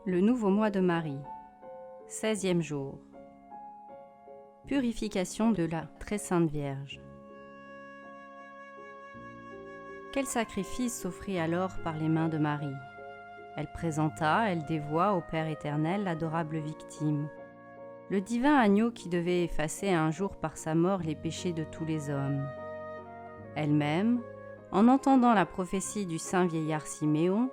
Le nouveau mois de Marie, 16e jour. Purification de la Très Sainte Vierge. Quel sacrifice s'offrit alors par les mains de Marie? Elle présenta, elle dévoua au Père éternel l'adorable victime, le divin agneau qui devait effacer un jour par sa mort les péchés de tous les hommes. Elle-même, en entendant la prophétie du saint vieillard Siméon,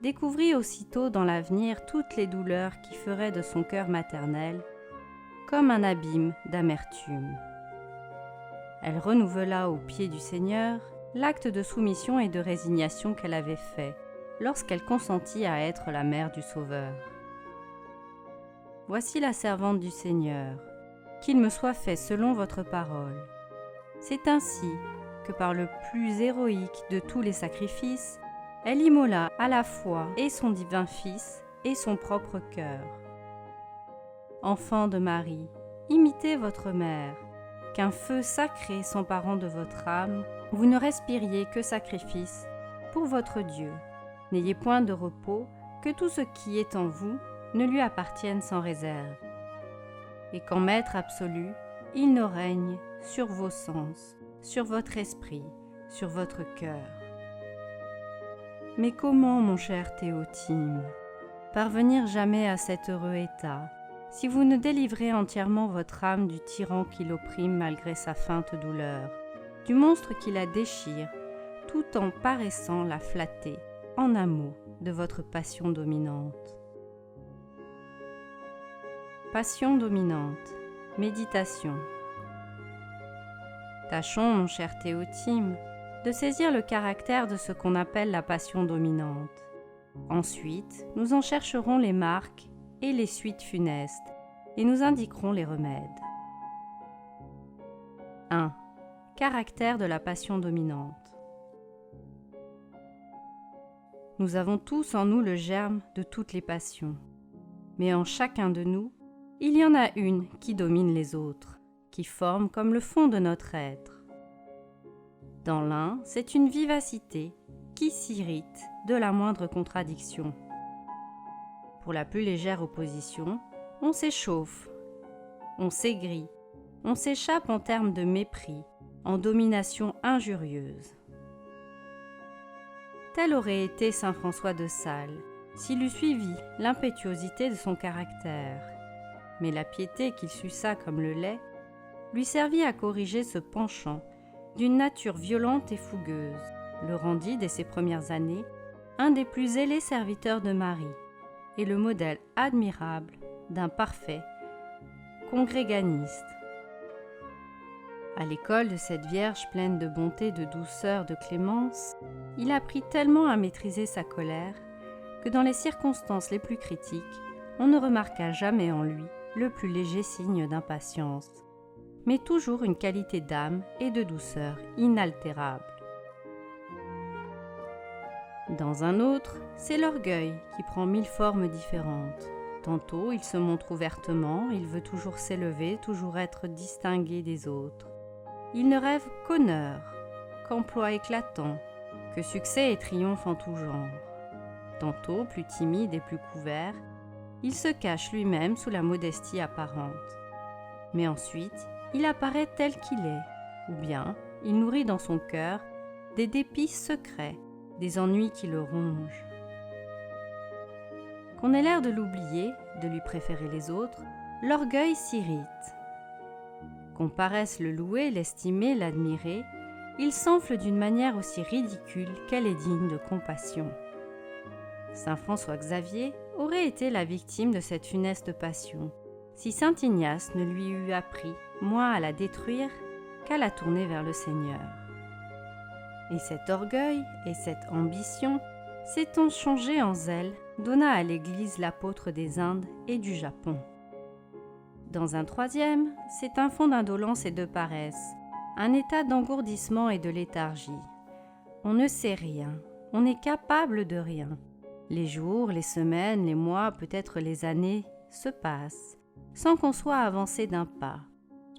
découvrit aussitôt dans l'avenir toutes les douleurs qui feraient de son cœur maternel comme un abîme d'amertume. Elle renouvela aux pieds du Seigneur l'acte de soumission et de résignation qu'elle avait fait lorsqu'elle consentit à être la mère du Sauveur. Voici la servante du Seigneur, qu'il me soit fait selon votre parole. C'est ainsi que par le plus héroïque de tous les sacrifices, elle immola à la fois et son divin Fils et son propre cœur. Enfants de Marie, imitez votre mère, qu'un feu sacré s'emparant de votre âme, vous ne respiriez que sacrifice pour votre Dieu. N'ayez point de repos, que tout ce qui est en vous ne lui appartienne sans réserve. Et qu'en Maître absolu, il ne règne sur vos sens, sur votre esprit, sur votre cœur. Mais comment, mon cher Théotime, parvenir jamais à cet heureux état, si vous ne délivrez entièrement votre âme du tyran qui l'opprime malgré sa feinte douleur, du monstre qui la déchire, tout en paraissant la flatter en amour de votre passion dominante. Passion dominante, méditation. Tâchons, mon cher Théotime, de saisir le caractère de ce qu'on appelle la passion dominante. Ensuite, nous en chercherons les marques et les suites funestes, et nous indiquerons les remèdes. 1. Caractère de la passion dominante. Nous avons tous en nous le germe de toutes les passions, mais en chacun de nous, il y en a une qui domine les autres, qui forme comme le fond de notre être. Dans l'un, c'est une vivacité qui s'irrite de la moindre contradiction. Pour la plus légère opposition, on s'échauffe, on s'aigrit, on s'échappe en termes de mépris, en domination injurieuse. Tel aurait été saint François de Sales, s'il eût suivi l'impétuosité de son caractère. Mais la piété qu'il suça comme le lait lui servit à corriger ce penchant d'une nature violente et fougueuse, le rendit dès ses premières années un des plus zélés serviteurs de Marie et le modèle admirable d'un parfait congréganiste. À l'école de cette Vierge pleine de bonté, de douceur, de clémence, il apprit tellement à maîtriser sa colère que dans les circonstances les plus critiques, on ne remarqua jamais en lui le plus léger signe d'impatience, mais toujours une qualité d'âme et de douceur inaltérable. Dans un autre, c'est l'orgueil qui prend 1000 formes différentes. Tantôt, il se montre ouvertement, il veut toujours s'élever, toujours être distingué des autres. Il ne rêve qu'honneur, qu'emploi éclatant, que succès et triomphe en tout genre. Tantôt, plus timide et plus couvert, il se cache lui-même sous la modestie apparente. Mais ensuite, il apparaît tel qu'il est, ou bien il nourrit dans son cœur des dépits secrets, des ennuis qui le rongent. Qu'on ait l'air de l'oublier, de lui préférer les autres, l'orgueil s'irrite. Qu'on paraisse le louer, l'estimer, l'admirer, il s'enfle d'une manière aussi ridicule qu'elle est digne de compassion. Saint François Xavier aurait été la victime de cette funeste passion, si saint Ignace ne lui eût appris moins à la détruire qu'à la tourner vers le Seigneur. Et cet orgueil et cette ambition, s'étant changé en zèle, donna à l'Église l'apôtre des Indes et du Japon. Dans un troisième, c'est un fond d'indolence et de paresse, un état d'engourdissement et de léthargie. On ne sait rien, on n'est capable de rien. Les jours, les semaines, les mois, peut-être les années, se passent, sans qu'on soit avancé d'un pas,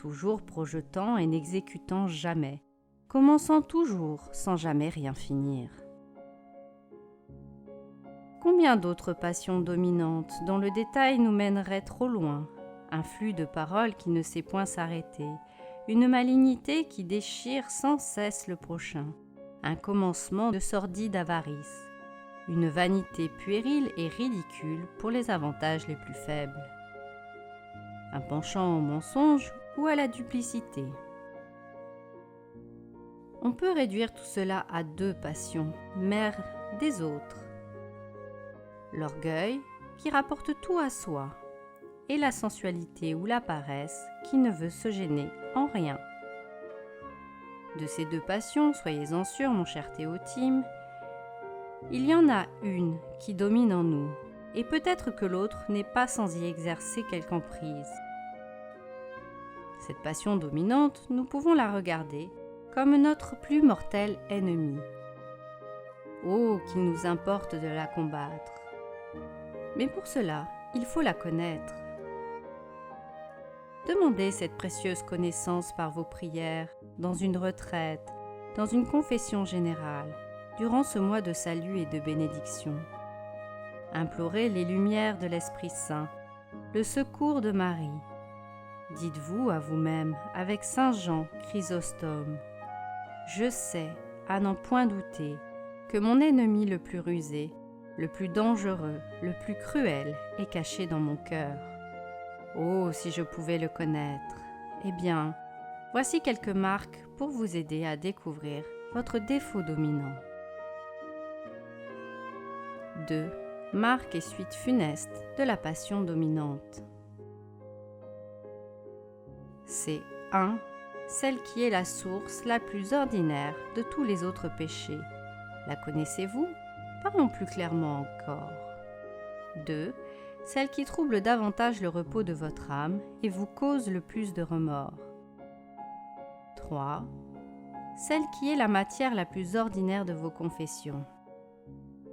toujours projetant et n'exécutant jamais, commençant toujours sans jamais rien finir. Combien d'autres passions dominantes dont le détail nous mènerait trop loin? Un flux de paroles qui ne sait point s'arrêter, une malignité qui déchire sans cesse le prochain, un commencement de sordide avarice, une vanité puérile et ridicule pour les avantages les plus faibles, un penchant au mensonge ou à la duplicité. On peut réduire tout cela à 2 passions, mères des autres. L'orgueil, qui rapporte tout à soi, et la sensualité ou la paresse, qui ne veut se gêner en rien. De ces 2 passions, soyez-en sûr, mon cher Théotime, il y en a une qui domine en nous, et peut-être que l'autre n'est pas sans y exercer quelque emprise. Cette passion dominante, nous pouvons la regarder comme notre plus mortel ennemi. Oh, qu'il nous importe de la combattre! Mais pour cela, il faut la connaître. Demandez cette précieuse connaissance par vos prières, dans une retraite, dans une confession générale, durant ce mois de salut et de bénédiction. Implorez les lumières de l'Esprit Saint, le secours de Marie. Dites-vous à vous-même, avec Saint Jean Chrysostome, « Je sais, à n'en point douter, que mon ennemi le plus rusé, le plus dangereux, le plus cruel est caché dans mon cœur. Oh, si je pouvais le connaître! Eh bien, voici quelques marques pour vous aider à découvrir votre défaut dominant. 2. Marques et suites funestes de la passion dominante. C'est 1. Celle qui est la source la plus ordinaire de tous les autres péchés. La connaissez-vous? Parlons plus clairement encore. 2. Celle qui trouble davantage le repos de votre âme et vous cause le plus de remords. 3. Celle qui est la matière la plus ordinaire de vos confessions.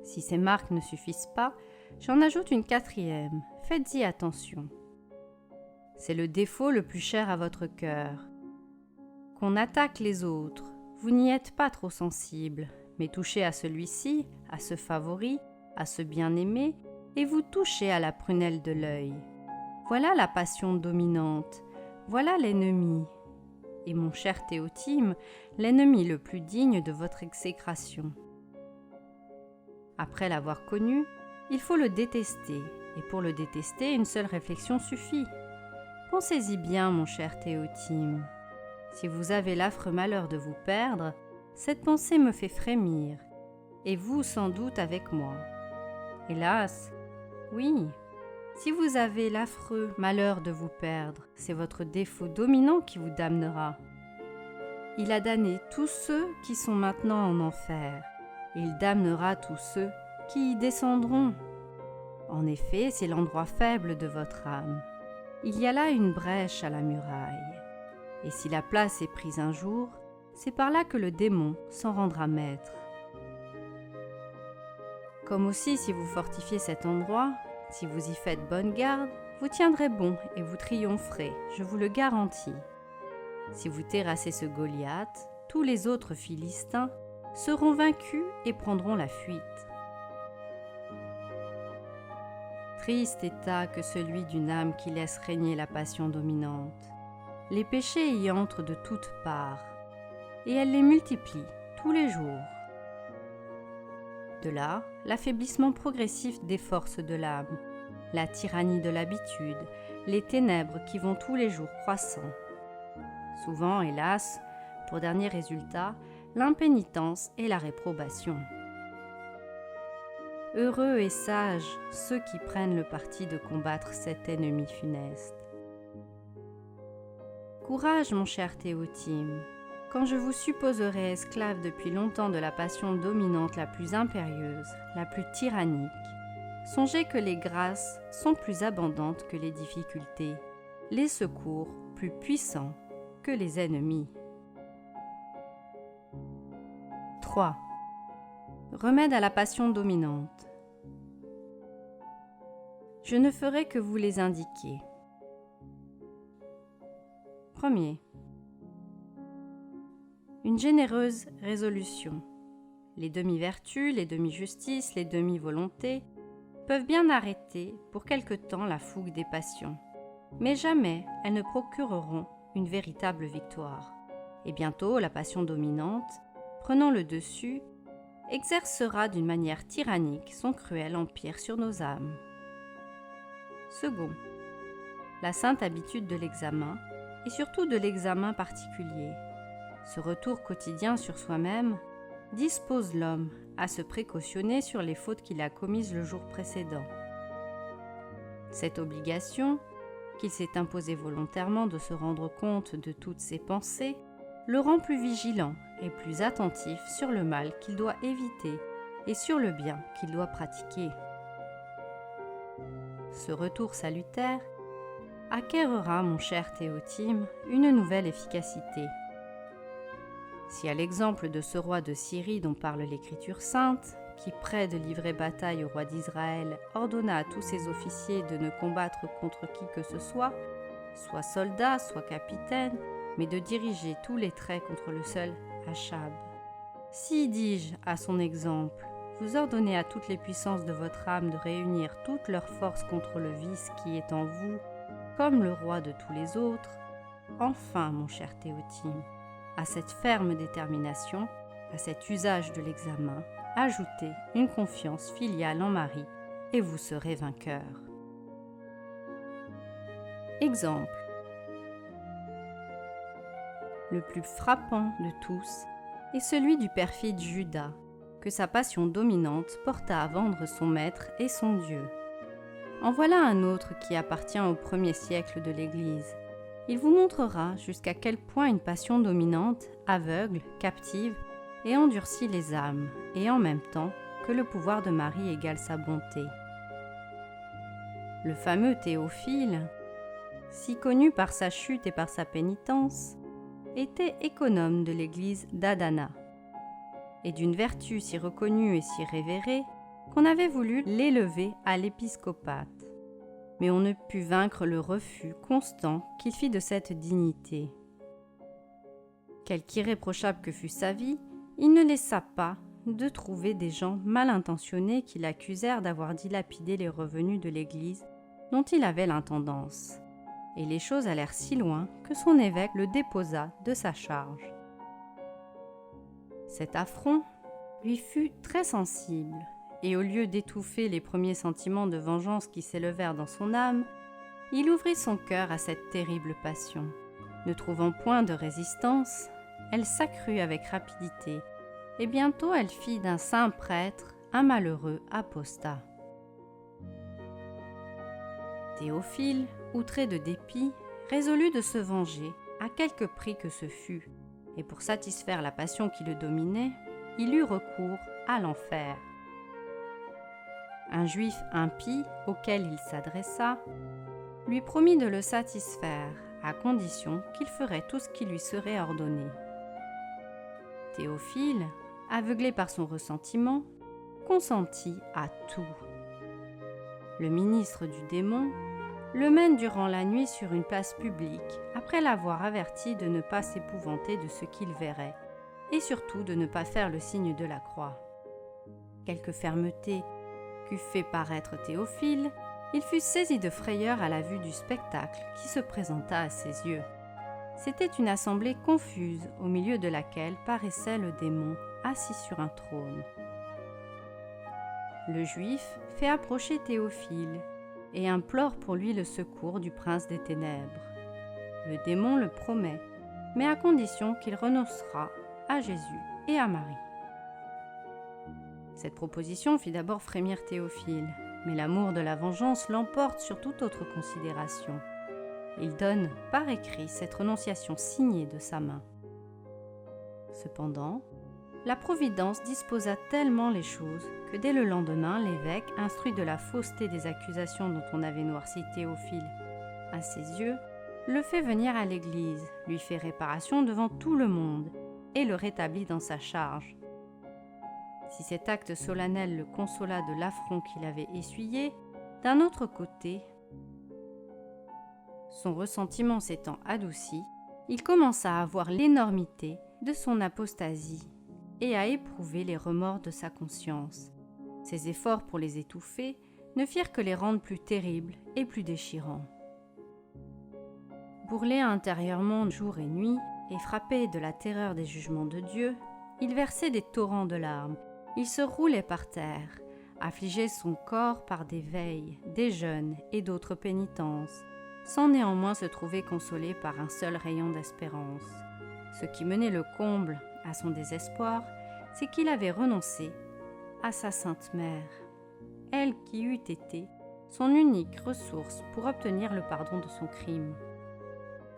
Si ces marques ne suffisent pas, j'en ajoute une 4e, faites-y attention. C'est le défaut le plus cher à votre cœur. Qu'on attaque les autres, vous n'y êtes pas trop sensible, mais touchez à celui-ci, à ce favori, à ce bien-aimé, et vous touchez à la prunelle de l'œil. Voilà la passion dominante, voilà l'ennemi. Et mon cher Théotime, l'ennemi le plus digne de votre exécration. Après l'avoir connu, il faut le détester, et pour le détester, une seule réflexion suffit. Pensez-y bien, mon cher Théotime. Si vous avez l'affreux malheur de vous perdre, cette pensée me fait frémir, et vous sans doute avec moi. Hélas, oui, si vous avez l'affreux malheur de vous perdre, c'est votre défaut dominant qui vous damnera. Il a damné tous ceux qui sont maintenant en enfer, et il damnera tous ceux qui y descendront. En effet, c'est l'endroit faible de votre âme. Il y a là une brèche à la muraille, et si la place est prise un jour, c'est par là que le démon s'en rendra maître. Comme aussi, si vous fortifiez cet endroit, si vous y faites bonne garde, vous tiendrez bon et vous triompherez, je vous le garantis. Si vous terrassez ce Goliath, tous les autres Philistins seront vaincus et prendront la fuite. Triste état que celui d'une âme qui laisse régner la passion dominante. Les péchés y entrent de toutes parts, et elle les multiplie tous les jours. De là, l'affaiblissement progressif des forces de l'âme, la tyrannie de l'habitude, les ténèbres qui vont tous les jours croissant. Souvent, hélas, pour dernier résultat, l'impénitence et la réprobation. Heureux et sages ceux qui prennent le parti de combattre cet ennemi funeste. Courage, mon cher Théotime, quand je vous supposerai esclave depuis longtemps de la passion dominante la plus impérieuse, la plus tyrannique, songez que les grâces sont plus abondantes que les difficultés, les secours plus puissants que les ennemis. 3. Remède à la passion dominante. Je ne ferai que vous les indiquer. 1er. Une généreuse résolution. Les demi-vertus, les demi-justices, les demi-volontés peuvent bien arrêter pour quelque temps la fougue des passions, mais jamais elles ne procureront une véritable victoire. Et bientôt la passion dominante, prenant le dessus, exercera d'une manière tyrannique son cruel empire sur nos âmes. Second, la sainte habitude de l'examen, et surtout de l'examen particulier. Ce retour quotidien sur soi-même dispose l'homme à se précautionner sur les fautes qu'il a commises le jour précédent. Cette obligation, qu'il s'est imposée volontairement de se rendre compte de toutes ses pensées, le rend plus vigilant et plus attentif sur le mal qu'il doit éviter et sur le bien qu'il doit pratiquer. Ce retour salutaire acquérera, mon cher Théotime, une nouvelle efficacité. Si à l'exemple de ce roi de Syrie dont parle l'Écriture sainte, qui près de livrer bataille au roi d'Israël, ordonna à tous ses officiers de ne combattre contre qui que ce soit soldat, soit capitaine, mais de diriger tous les traits contre le seul Achab. Si, dis-je, à son exemple, vous ordonnez à toutes les puissances de votre âme de réunir toutes leurs forces contre le vice qui est en vous, comme le roi de tous les autres, enfin, mon cher Théotime, à cette ferme détermination, à cet usage de l'examen, ajoutez une confiance filiale en Marie et vous serez vainqueur. Exemple. Le plus frappant de tous est celui du perfide Judas, que sa passion dominante porta à vendre son maître et son Dieu. En voilà un autre qui appartient au premier siècle de l'Église. Il vous montrera jusqu'à quel point une passion dominante aveugle, captive et endurcit les âmes, et en même temps que le pouvoir de Marie égale sa bonté. Le fameux Théophile, si connu par sa chute et par sa pénitence, était économe de l'église d'Adana, et d'une vertu si reconnue et si révérée qu'on avait voulu l'élever à l'épiscopat. Mais on ne put vaincre le refus constant qu'il fit de cette dignité. Quelque irréprochable que fût sa vie, il ne laissa pas de trouver des gens mal intentionnés qui l'accusèrent d'avoir dilapidé les revenus de l'Église dont il avait l'intendance. Et les choses allèrent si loin que son évêque le déposa de sa charge. Cet affront lui fut très sensible, et au lieu d'étouffer les premiers sentiments de vengeance qui s'élevèrent dans son âme, il ouvrit son cœur à cette terrible passion. Ne trouvant point de résistance, elle s'accrut avec rapidité, et bientôt elle fit d'un saint prêtre un malheureux apostat. Théophile, outré de dépit, résolut de se venger, à quelque prix que ce fût, et pour satisfaire la passion qui le dominait, il eut recours à l'enfer. Un juif impie, auquel il s'adressa, lui promit de le satisfaire, à condition qu'il ferait tout ce qui lui serait ordonné. Théophile, aveuglé par son ressentiment, consentit à tout. Le ministre du démon le mène durant la nuit sur une place publique, après l'avoir averti de ne pas s'épouvanter de ce qu'il verrait, et surtout de ne pas faire le signe de la croix. Quelque fermeté qu'eût fait paraître Théophile, il fut saisi de frayeur à la vue du spectacle qui se présenta à ses yeux. C'était une assemblée confuse au milieu de laquelle paraissait le démon assis sur un trône. Le juif fait approcher Théophile et implore pour lui le secours du prince des ténèbres. Le démon le promet, mais à condition qu'il renoncera à Jésus et à Marie. Cette proposition fit d'abord frémir Théophile, mais l'amour de la vengeance l'emporte sur toute autre considération. Il donne par écrit cette renonciation signée de sa main. Cependant, la Providence disposa tellement les choses que dès le lendemain, l'évêque, instruit de la fausseté des accusations dont on avait noirci Théophile à ses yeux, le fait venir à l'église, lui fait réparation devant tout le monde et le rétablit dans sa charge. Si cet acte solennel le consola de l'affront qu'il avait essuyé, d'un autre côté, son ressentiment s'étant adouci, il commença à voir l'énormité de son apostasie et à éprouver les remords de sa conscience. Ses efforts pour les étouffer ne firent que les rendre plus terribles et plus déchirants. Bourrelé intérieurement jour et nuit, et frappé de la terreur des jugements de Dieu, il versait des torrents de larmes, il se roulait par terre, affligeait son corps par des veilles, des jeûnes et d'autres pénitences, sans néanmoins se trouver consolé par un seul rayon d'espérance. Ce qui menait le comble à son désespoir, c'est qu'il avait renoncé à sa sainte mère, elle qui eût été son unique ressource pour obtenir le pardon de son crime.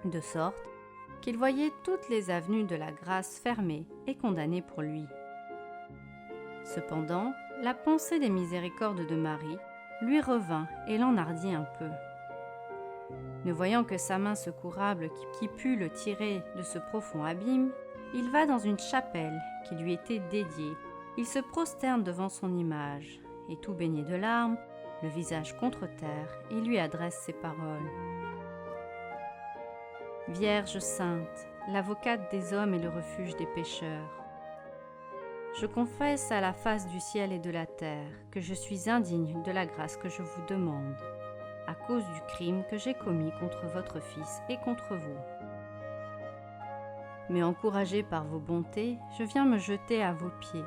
De sorte qu'il voyait toutes les avenues de la grâce fermées et condamnées pour lui. Cependant, la pensée des miséricordes de Marie lui revint et l'enhardit un peu. Ne voyant que sa main secourable qui put le tirer de ce profond abîme, il va dans une chapelle qui lui était dédiée. Il se prosterne devant son image, et tout baigné de larmes, le visage contre terre, il lui adresse ces paroles. Vierge sainte, l'avocate des hommes et le refuge des pécheurs, je confesse à la face du ciel et de la terre que je suis indigne de la grâce que je vous demande, à cause du crime que j'ai commis contre votre Fils et contre vous. Mais encouragé par vos bontés, je viens me jeter à vos pieds,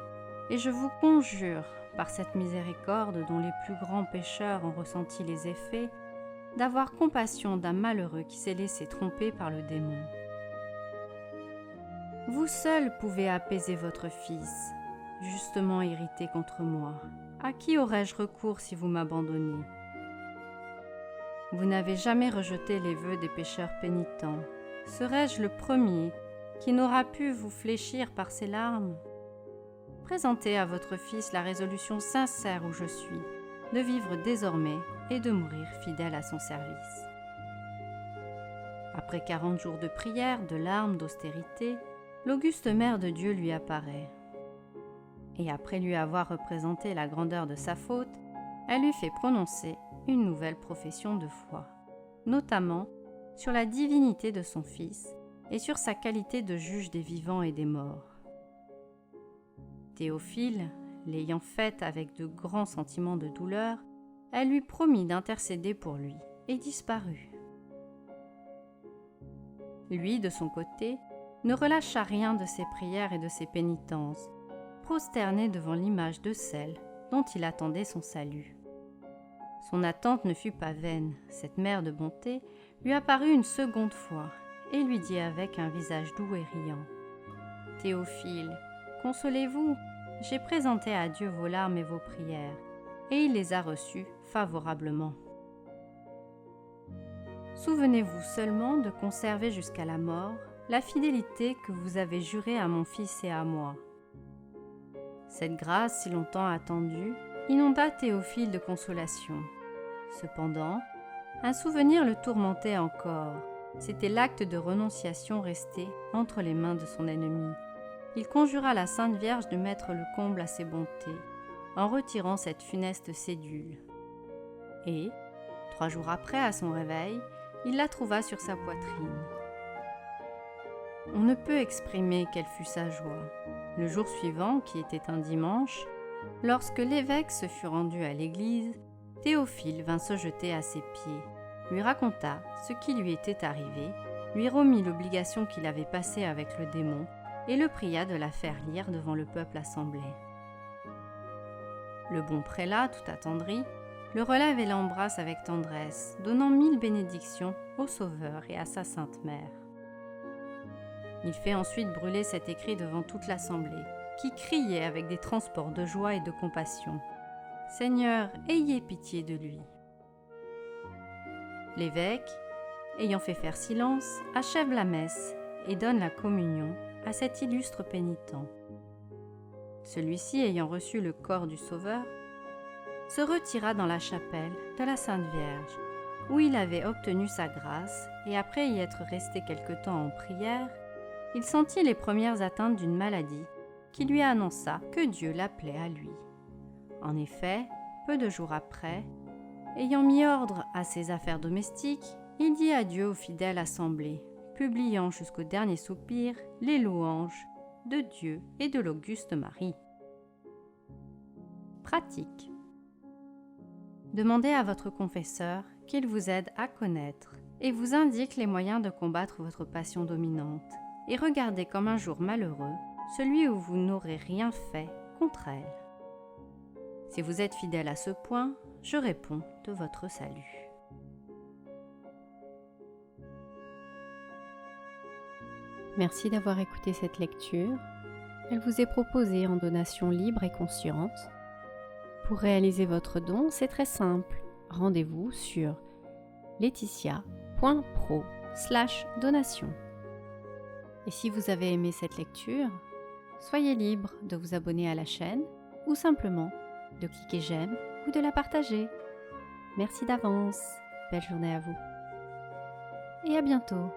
et je vous conjure, par cette miséricorde dont les plus grands pécheurs ont ressenti les effets, d'avoir compassion d'un malheureux qui s'est laissé tromper par le démon. Vous seul pouvez apaiser votre Fils, justement irrité contre moi. À qui aurais-je recours si vous m'abandonnez ? Vous n'avez jamais rejeté les vœux des pécheurs pénitents. Serais-je le premier qui n'aura pu vous fléchir par ses larmes ? Présentez à votre Fils la résolution sincère où je suis, de vivre désormais et de mourir fidèle à son service. Après 40 jours de prière, de larmes, d'austérité, l'auguste Mère de Dieu lui apparaît. Et après lui avoir représenté la grandeur de sa faute, elle lui fait prononcer une nouvelle profession de foi, notamment sur la divinité de son Fils et sur sa qualité de juge des vivants et des morts. Théophile, l'ayant faite avec de grands sentiments de douleur, elle lui promit d'intercéder pour lui et disparut. Lui, de son côté, ne relâcha rien de ses prières et de ses pénitences, prosterné devant l'image de celle dont il attendait son salut. Son attente ne fut pas vaine, cette mère de bonté lui apparut une seconde fois et lui dit avec un visage doux et riant : « Théophile, consolez-vous, j'ai présenté à Dieu vos larmes et vos prières, et il les a reçues favorablement. Souvenez-vous seulement de conserver jusqu'à la mort la fidélité que vous avez jurée à mon Fils et à moi. » Cette grâce si longtemps attendue inonda Théophile de consolation. Cependant, un souvenir le tourmentait encore. C'était l'acte de renonciation resté entre les mains de son ennemi. Il conjura la Sainte Vierge de mettre le comble à ses bontés, en retirant cette funeste cédule. Et, 3 jours après, à son réveil, il la trouva sur sa poitrine. On ne peut exprimer quelle fut sa joie. Le jour suivant, qui était un dimanche, lorsque l'évêque se fut rendu à l'église, Théophile vint se jeter à ses pieds, lui raconta ce qui lui était arrivé, lui remit l'obligation qu'il avait passée avec le démon et le pria de la faire lire devant le peuple assemblé. Le bon prélat, tout attendri, le relève et l'embrasse avec tendresse, donnant 1000 bénédictions au Sauveur et à sa Sainte Mère. Il fait ensuite brûler cet écrit devant toute l'assemblée, qui criait avec des transports de joie et de compassion : « Seigneur, ayez pitié de lui !» L'évêque, ayant fait faire silence, achève la messe et donne la communion à cet illustre pénitent. Celui-ci, ayant reçu le corps du Sauveur, se retira dans la chapelle de la Sainte Vierge, où il avait obtenu sa grâce, et après y être resté quelque temps en prière, il sentit les premières atteintes d'une maladie qui lui annonça que Dieu l'appelait à lui. En effet, peu de jours après, ayant mis ordre à ses affaires domestiques, il dit adieu aux fidèles assemblés, publiant jusqu'au dernier soupir les louanges de Dieu et de l'Auguste Marie. Pratique. Demandez à votre confesseur qu'il vous aide à connaître et vous indique les moyens de combattre votre passion dominante. Et regardez comme un jour malheureux celui où vous n'aurez rien fait contre elle. Si vous êtes fidèle à ce point, je réponds de votre salut. Merci d'avoir écouté cette lecture. Elle vous est proposée en donation libre et consciente. Pour réaliser votre don, c'est très simple. Rendez-vous sur laetitia.pro/donation. Et si vous avez aimé cette lecture, soyez libre de vous abonner à la chaîne ou simplement de cliquer j'aime ou de la partager. Merci d'avance. Belle journée à vous. Et à bientôt.